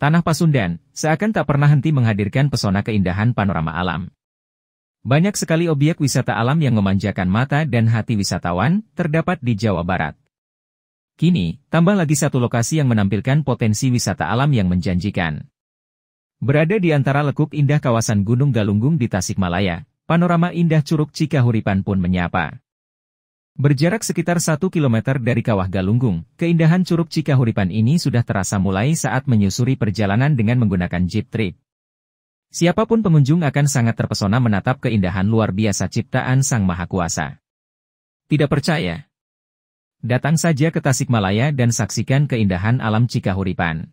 Tanah Pasundan, seakan tak pernah henti menghadirkan pesona keindahan panorama alam. Banyak sekali objek wisata alam yang memanjakan mata dan hati wisatawan, terdapat di Jawa Barat. Kini, tambah lagi satu lokasi yang menampilkan potensi wisata alam yang menjanjikan. Berada di antara lekuk indah kawasan Gunung Galunggung di Tasikmalaya, panorama indah Curug Cikahuripan pun menyapa. Berjarak sekitar 1 km dari Kawah Galunggung, keindahan Curug Cikahuripan ini sudah terasa mulai saat menyusuri perjalanan dengan menggunakan jeep trip. Siapapun pengunjung akan sangat terpesona menatap keindahan luar biasa ciptaan Sang Maha Kuasa. Tidak percaya? Datang saja ke Tasikmalaya dan saksikan keindahan alam Cikahuripan.